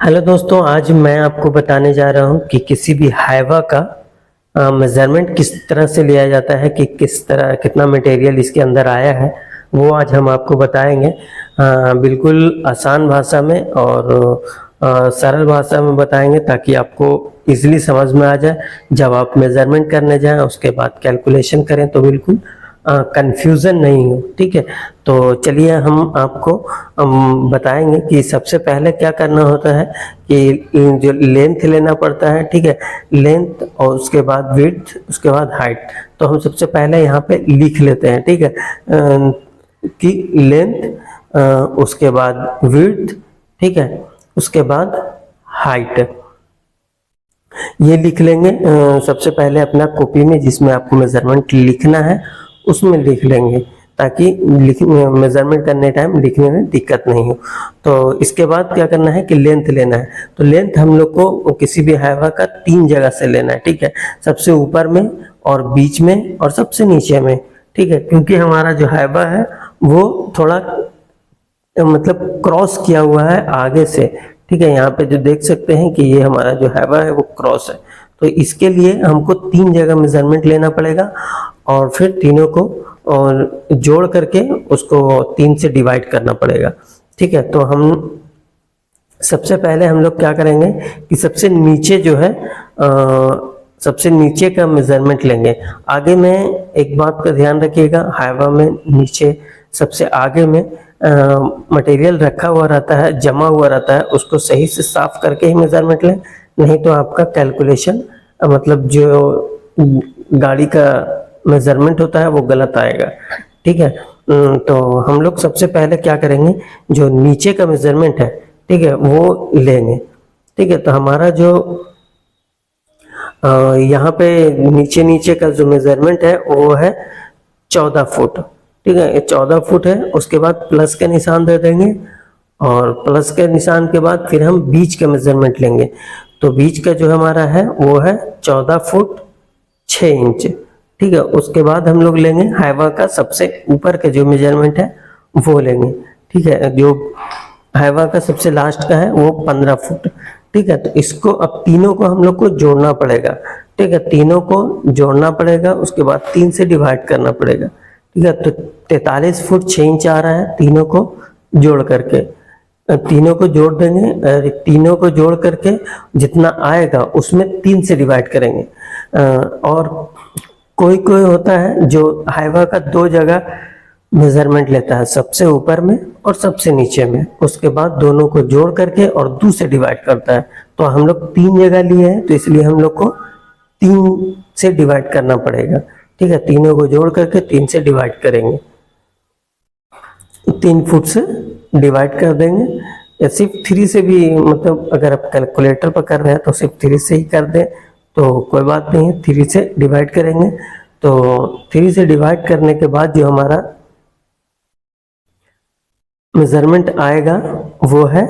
Hello दोस्तों, आज मैं आपको बताने जा रहा हूँ कि किसी भी हाइवा का मेज़रमेंट किस तरह से लिया जाता है, कि किस तरह कितना मटेरियल इसके अंदर आया है, वो आज हम आपको बताएंगे। बिल्कुल आसान भाषा में और सरल भाषा में बताएंगे ताकि आपको इजीली समझ में आ जाए। जब आप मेज़रमेंट करने जाएं उसके बाद कैलकुलेशन करें तो बिल्कुल कंफ्यूजन नहीं हो। ठीक है, तो चलिए हम आपको बताएंगे कि सबसे पहले क्या करना होता है कि जो लेंथ लेना पड़ता है। ठीक है, लेंथ और उसके बाद विड्थ, उसके बाद हाइट। तो हम सबसे पहले यहाँ पे लिख लेते हैं। ठीक है, कि लेंथ, उसके बाद विड्थ, ठीक है, उसके बाद हाइट, ये लिख लेंगे। सबसे पहले अपना कॉपी में जिसमें आपको मेजरमेंट लिखना है उसमें लिख लेंगे ताकि मेजरमेंट करने टाइम लिखने में दिक्कत नहीं हो। तो इसके बाद क्या करना है कि लेंथ लेना है। तो लेंथ हम लोग को किसी भी हाइवा का 3 जगह से लेना है। ठीक है, सबसे ऊपर में और बीच में और सबसे नीचे में। ठीक है, क्योंकि हमारा जो हाइवा है वो थोड़ा मतलब क्रॉस किया हुआ है आगे से। ठीक है, यहाँ पे जो देख सकते हैं कि ये हमारा जो हैवा है वो क्रॉस है। तो इसके लिए हमको 3 जगह मेजरमेंट लेना पड़ेगा और फिर तीनों को और जोड़ करके उसको 3 से डिवाइड करना पड़ेगा। ठीक है, तो हम सबसे पहले हम लोग क्या करेंगे कि सबसे नीचे जो है सबसे नीचे का मेजरमेंट लेंगे। आगे में एक बात का ध्यान रखिएगा, हाइवा में नीचे सबसे आगे में मटेरियल रखा हुआ रहता है, जमा हुआ रहता है, उसको सही से साफ करके ही मेजरमेंट लें, नहीं तो आपका कैलकुलेशन मतलब जो गाड़ी का मेजरमेंट होता है वो गलत आएगा। ठीक है, तो हम लोग सबसे पहले क्या करेंगे, जो नीचे का मेजरमेंट है, ठीक है, वो लेंगे। ठीक है, तो हमारा जो यहाँ पे नीचे नीचे का जो मेजरमेंट है वो है 14 फुट। ठीक है, ये 14 फुट है। उसके बाद प्लस का निशान दे देंगे और प्लस के निशान के बाद फिर हम बीच का मेजरमेंट लेंगे। तो बीच का जो हमारा है वो है 14 फुट 6 इंच। ठीक है, उसके बाद हम लोग लेंगे हाइवा का सबसे ऊपर का जो मेजरमेंट है वो लेंगे। ठीक है, जो हाइवा का सबसे लास्ट का है वो 15 फुट। ठीक है, तो इसको अब तीनों को हम लोग को जोड़ना पड़ेगा। ठीक है, तीनों को जोड़ना पड़ेगा, उसके बाद 3 से डिवाइड करना पड़ेगा। ठीक है, तो 43 फुट 6 इंच आ रहा है तीनों को जोड़ करके। तीनों को जोड़ देंगे और तीनों को जोड़ करके जितना आएगा उसमें 3 से डिवाइड करेंगे। और कोई कोई होता है जो हाइवा का 2 जगह मेजरमेंट लेता है, सबसे ऊपर में और सबसे नीचे में, उसके बाद दोनों को जोड़ करके और 2 से डिवाइड करता है। तो हम लोग 3 जगह लिए हैं तो इसलिए हम लोग को 3 से डिवाइड करना पड़ेगा। ठीक है, तीनों को जोड़ करके 3 से डिवाइड करेंगे, 3 फुट से डिवाइड कर देंगे। या सिर्फ 3 से भी, मतलब अगर आप कैलकुलेटर पर कर रहे हैं तो सिर्फ 3 से ही कर दें तो कोई बात नहीं है, 3 से डिवाइड करेंगे। तो 3 से डिवाइड करने के बाद जो हमारा मेजरमेंट आएगा वो है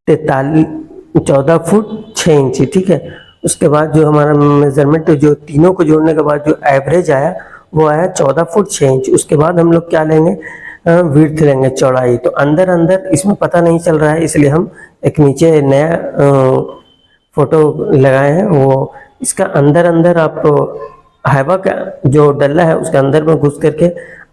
14 फुट 6 इंच। ठीक है, उसके बाद जो हमारा मेजरमेंट जो तीनों को जोड़ने के बाद जो एवरेज आया वो आया 14 फुट 6 इंच। उसके बाद हम लोग क्या लेंगे, विड्थ लेंगे, चौड़ाई। तो अंदर अंदर इसमें पता नहीं चल रहा है इसलिए हम एक नीचे नया फोटो लगाए हैं। वो इसका अंदर अंदर आप हाइवा का जो डल्ला है उसके अंदर में घुस करके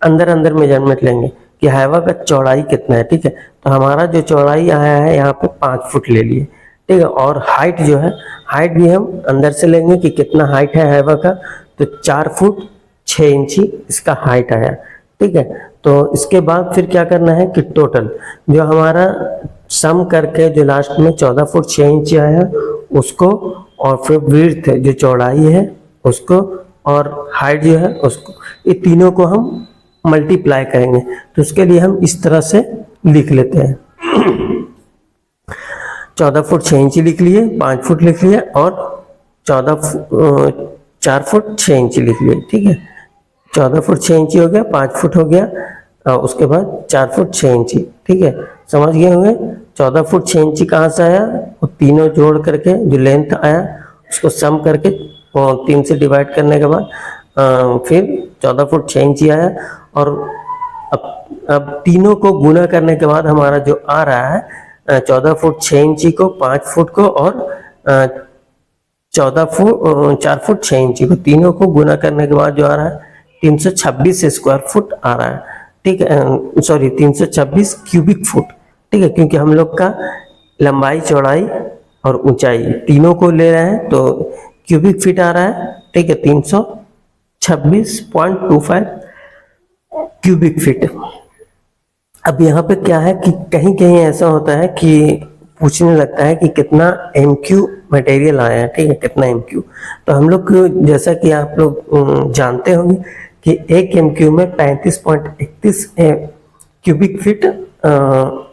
अंदर अंदर मेजरमेंट लेंगे कि हाइवा का चौड़ाई कितना है। ठीक है, तो हमारा जो चौड़ाई आया है यहाँ पे 5 फुट ले लिए। ठीक है, और हाइट जो है, हाइट भी हम अंदर से लेंगे कि कितना हाइट है हाइवा का। तो 4 फुट 6 इंची इसका हाइट आया। ठीक है, तो इसके बाद फिर क्या करना है कि टोटल जो हमारा सम करके जो लास्ट में 14 फुट 6 इंच आया उसको, और फिर विड्थ जो चौड़ाई है उसको, और हाइट जो है उसको, ये तीनों को हम मल्टीप्लाई करेंगे। तो उसके लिए हम इस तरह से लिख लेते हैं 14 फुट 6 इंच लिख लिए, 5 फुट लिख लिए और 4 फुट 6 इंच लिख लिए। ठीक है, 14 फुट 6 इंची हो गया, 5 फुट हो गया, उसके बाद 4 फुट 6 इंची। ठीक है, समझ गए होंगे। 14 फुट 6 इंची कहाँ से आया, और तीनों जोड़ करके जो लेंथ आया उसको सम करके 3 से डिवाइड करने के बाद फिर 14 फुट 6 इंची आया। और अब तीनों को गुना करने के बाद हमारा जो आ रहा है 14 फुट 6 इंची को, 5 फुट को और 4 फुट 6 इंची को, तीनों को गुना करने के बाद जो आ रहा है 326 स्क्वायर फुट आ रहा है। ठीक है, सॉरी 326 क्यूबिक फुट। ठीक है, क्योंकि हम लोग का लंबाई चौड़ाई और ऊंचाई तीनों को ले रहे हैं तो क्यूबिक फीट आ रहा है। ठीक है, 326.25 क्यूबिक फीट। अब यहाँ पे क्या है कि कहीं कहीं ऐसा होता है कि पूछने लगता है कि कितना MQ मटेरियल आया है। ठीक है, कितना MQ। तो हम लोग जैसा कि आप लोग जानते होंगे कि एक MQ में 35.31 क्यूबिक फीट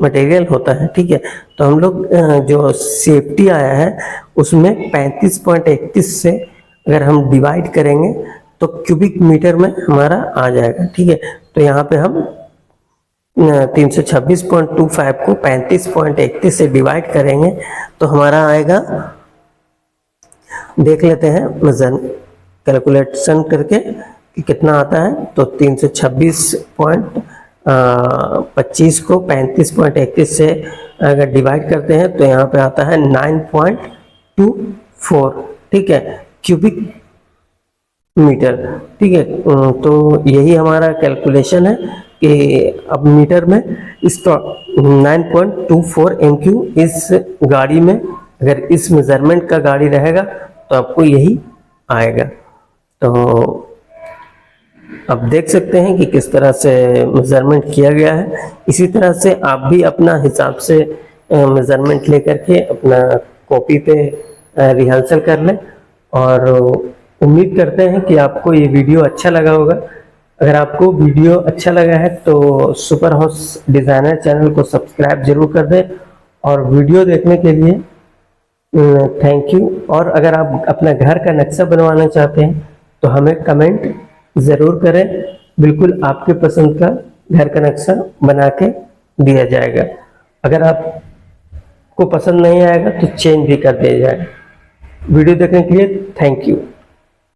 मटेरियल होता है। ठीक है, तो हम लोग जो सेफ्टी आया है उसमें 35.31 से अगर हम डिवाइड करेंगे तो क्यूबिक मीटर में हमारा आ जाएगा। ठीक है, तो यहाँ पे हम 326.25 को 35.31 से डिवाइड करेंगे तो हमारा आएगा, देख लेते हैं वजन कैलकुलेशन करके कि कितना आता है। तो 326.25 को 35.31 से अगर डिवाइड करते हैं तो यहाँ पे आता है 9.24। ठीक है, क्यूबिक मीटर। ठीक है, तो यही हमारा कैलकुलेशन है कि अब मीटर में इसका 9.24 MQ इस गाड़ी में, अगर इस मेजरमेंट का गाड़ी रहेगा तो आपको यही आएगा। तो अब देख सकते हैं कि किस तरह से मेजरमेंट किया गया है। इसी तरह से आप भी अपना हिसाब से मेजरमेंट लेकर के अपना कॉपी पे रिहर्सल कर लें। और उम्मीद करते हैं कि आपको ये वीडियो अच्छा लगा होगा। अगर आपको वीडियो अच्छा लगा है तो सुपर हाउस डिज़ाइनर चैनल को सब्सक्राइब जरूर कर दें। और वीडियो देखने के लिए थैंक यू। और अगर आप अपना घर का नक्शा बनवाना चाहते हैं तो हमें कमेंट ज़रूर करें, बिल्कुल आपके पसंद का घर का नक्शा बना के दिया जाएगा। अगर आपको पसंद नहीं आएगा तो चेंज भी कर दिया जाएगा। वीडियो देखने के लिए थैंक यू।